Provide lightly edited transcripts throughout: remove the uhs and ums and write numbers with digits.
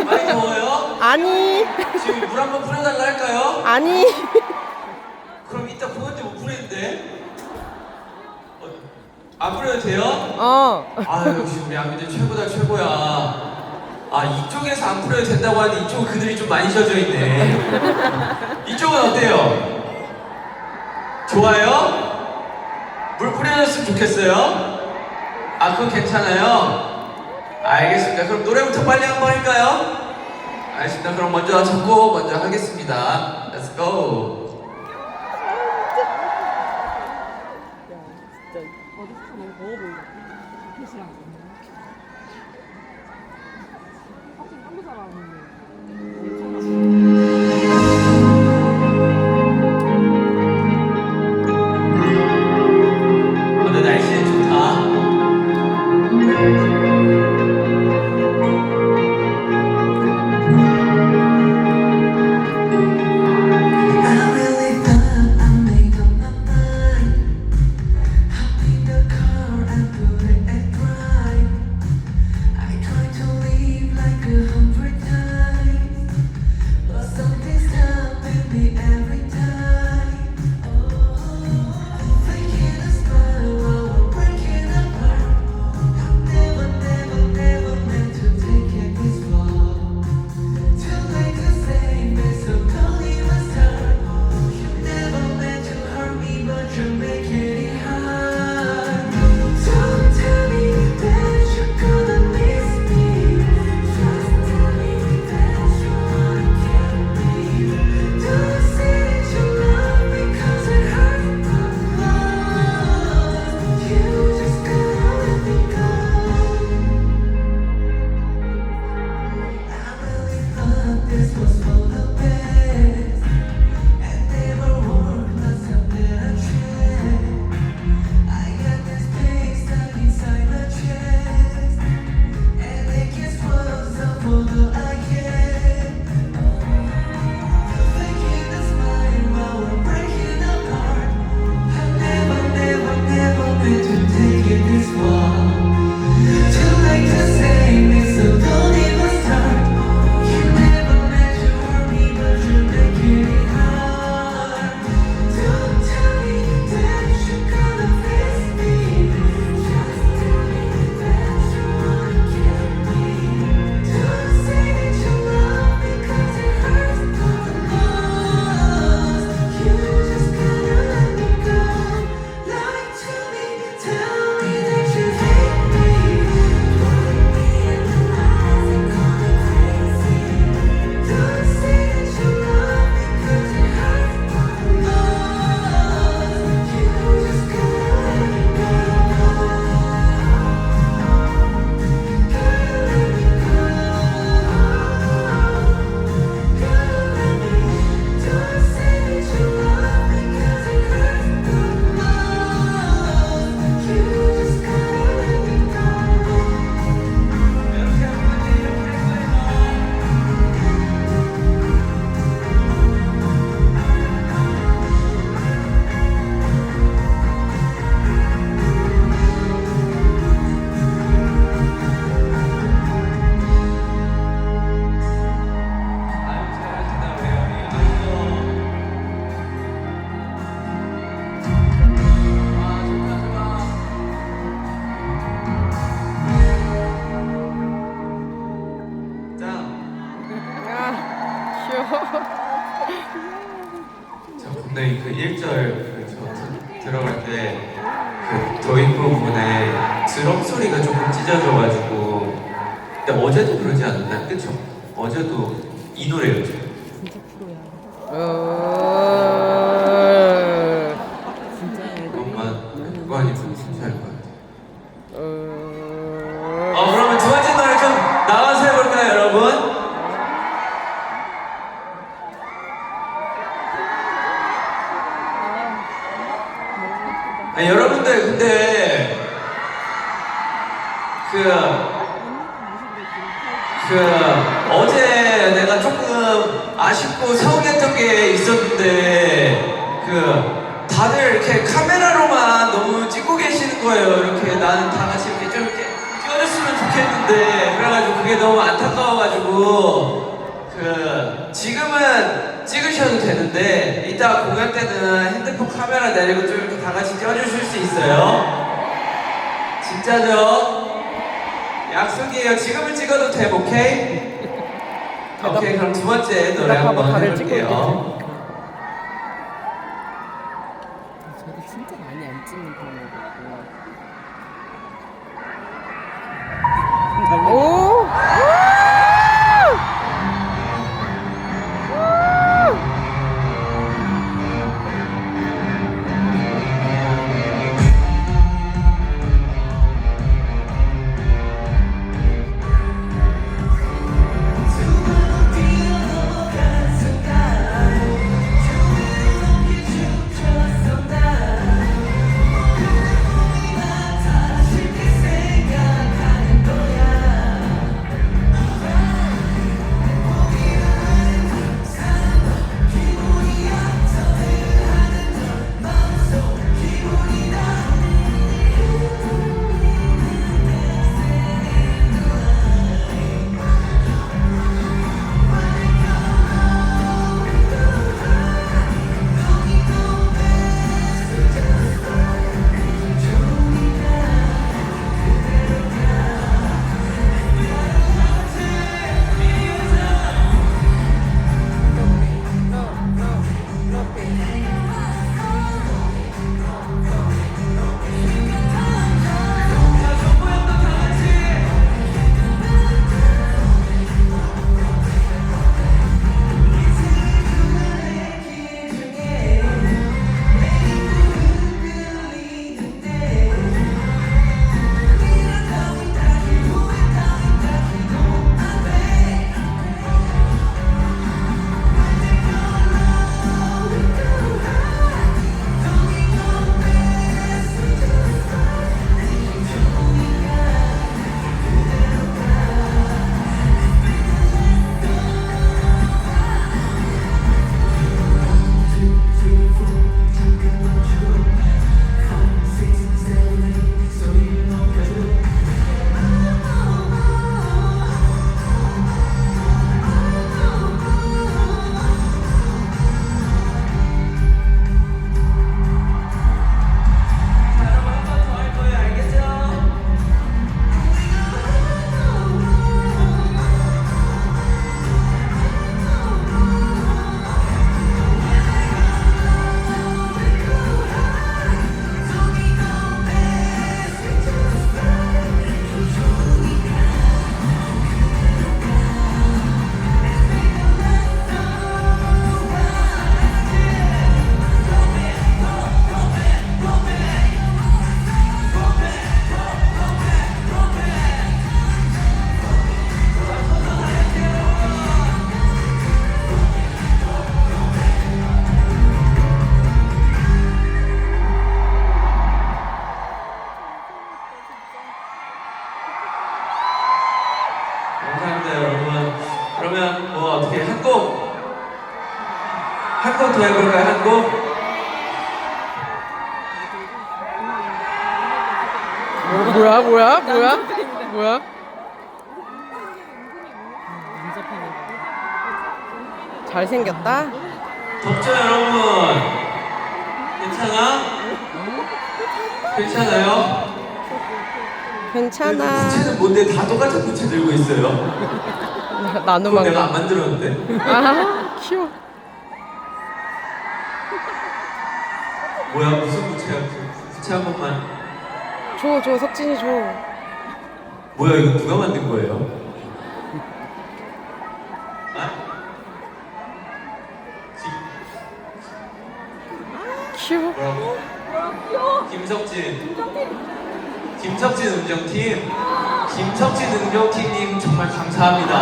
많이 더워요? 아니. 지금 물 한번 뿌려달라 할까요? 아니. 그럼 이따 보는데 못 뿌리는데? 안 뿌려도 돼요? 어. 역시 우리 아미들 최고다 최고야. 이쪽에서 안 뿌려도 된다고 하는데 이쪽은 그들이 좀 많이 젖어 있네. 이쪽은 어때요? 좋아요? 물 뿌려줬으면 좋겠어요? 그건 괜찮아요? 알겠습니다. 그럼 노래부터 빨리 한번 할까요? 알겠습니다. 그럼 먼저 첫 곡 먼저 하겠습니다. Let's go! 오늘 날씨 좋다. 근데 그 1절 들어갈 때 그 도입 부분에 드럼 소리가 조금 찢어져가지고 근데 어제도 그러지 않았나요? 그쵸? 어제도 이 노래였죠? 진짜 프로야. 그거 아니면 진짜 할 것 같아요. 그러면 두 번째 노래 좀 나와서 해볼까요, 여러분? 여러분들 근데 어제 내가 조금 아쉽고 서운했던 게 있었는데 다들 이렇게 카메라로만 너무 찍고 계시는 거예요. 이렇게 나는 다 같이 이렇게 좀 이렇게 찍어줬으면 좋겠는데 그래가지고 그게 너무 안타까워가지고 지금은 찍으셔도 되는데 이따 공연 때는 핸드폰 카메라 내리고 좀 이렇게 다 같이 껴주실 수 있어요? 진짜죠? 약속이에요. 지금은 찍어도 돼, 오케이? 오케이, 그럼 두 번째 노래 한번 해볼게요. 저도 진짜 많이 안 찍는 편이거든요. 오! 감사합니다, 여러분. 그러면 뭐 어떻게 한 곡 더 해볼까요? 한 곡? 뭐야? 잘생겼다? 덥죠, 여러분? 괜찮아? 괜찮아요? 괜찮아. 부채는 뭔데 다 똑같은 부채 들고 있어요? 그거 나누만 내가 가. 안 만들었는데? 아, 귀여워. 뭐야, 무슨 부채야? 부채 한 번만. 줘, 석진이 줘. 뭐야, 이거 누가 만든 거예요? 아? 귀여워. 뭐라고? 김석진 음정팀. 김석진 음정팀님 정말 감사합니다.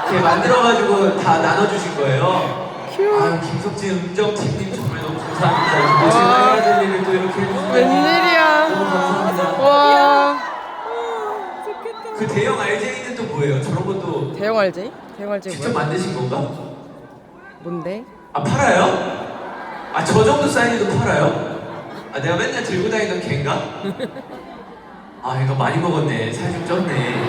이렇게 만들어가지고 다 나눠주신 거예요. 귀여워. 아유, 김석진 음정팀님 정말 너무 감사합니다. 제가 해야 될 일을 또 이렇게 해주시면 웬일이야. 너무 감사합니다. 와. 그 대형 RJ는 또 뭐예요? 저런 것도 대형 RJ? 대형 RJ 직접 뭐야? 만드신 건가? 뭔데? 아, 팔아요? 아, 저 정도 사이즈도 팔아요? 아, 내가 맨날 들고 다니던 걔인가? 아, 이거 많이 먹었네. 살 좀 쪘네.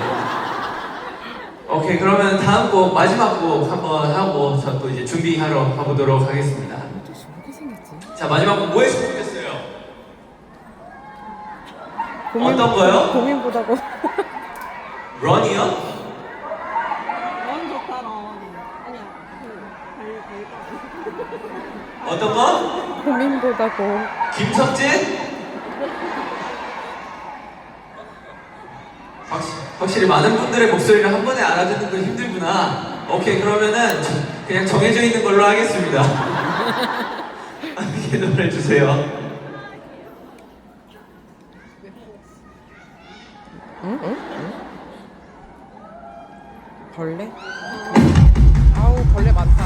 오케이, 그러면 다음 곡, 마지막 곡 한번 하고 저 또 이제 준비하러 가보도록 하겠습니다. 저렇게 생겼지? 자, 마지막 곡 뭐 했으면 좋겠어요? 어떤 거요? 고민보다고. 런이요? 런 좋다 런. 아니야 어떤 거? 고민보다고. 김석진? 확실히 많은 분들의 목소리를 한 번에 알아듣는 건 힘들구나. 오케이, 그러면은 그냥 정해져 있는 걸로 하겠습니다. 함께 노래 주세요. 응? 응? 응? 벌레? 아우 벌레 많다.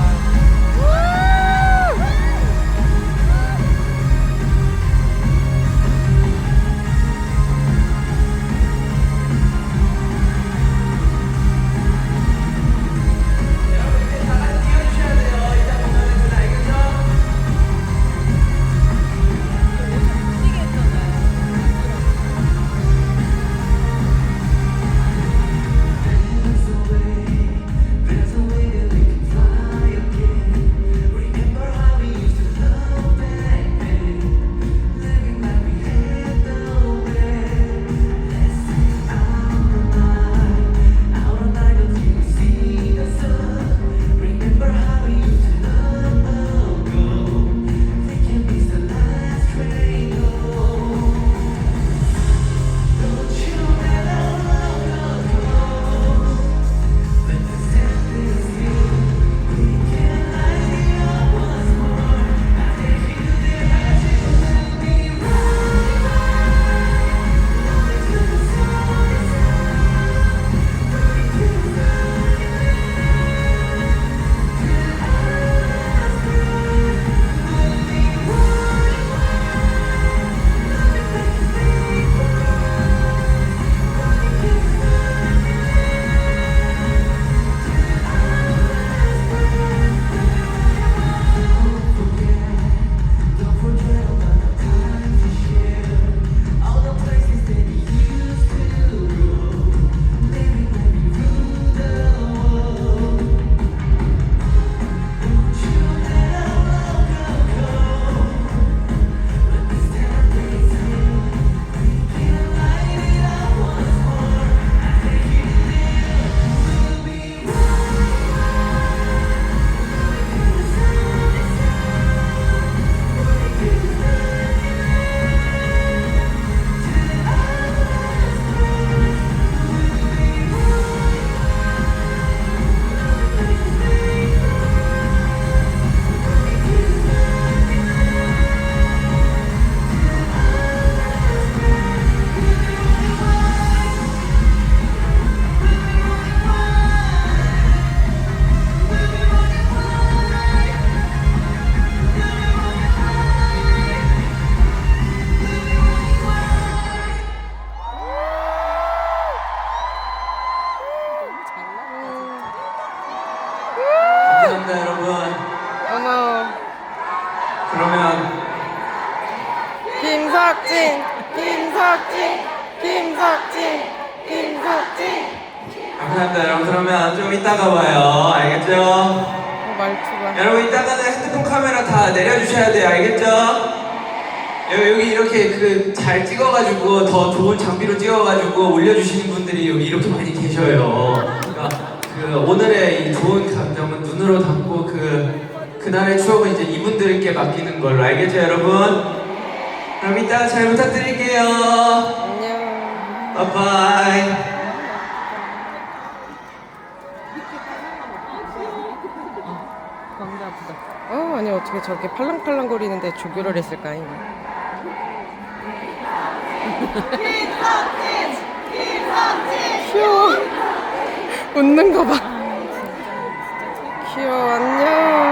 감사합니다, 여러분. 어머. 그러면 김석진, 김석진, 김석진, 김석진. 감사합니다, 여러분. 그러면 좀 이따가 봐요. 알겠죠? 말투가. 여러분, 이따가는 핸드폰 카메라 다 내려주셔야 돼요. 알겠죠? 여기 이렇게 그 잘 찍어가지고 더 좋은 장비로 찍어가지고 올려주시는 분들이 여기 이렇게 많이 계셔요. 그러니까 그 오늘의 이 좋은 감정은 눈으로 담고 그날의 추억은 이제 이분들께 맡기는 걸로. 알겠죠, 여러분? 그럼 이따 잘 부탁드릴게요. 안녕. 바이바이. 광대 아프다. 아니 어떻게 저렇게 팔랑팔랑거리는데 조교를 했을까? 귀여워. 웃는 거 봐. 귀여워. 안녕.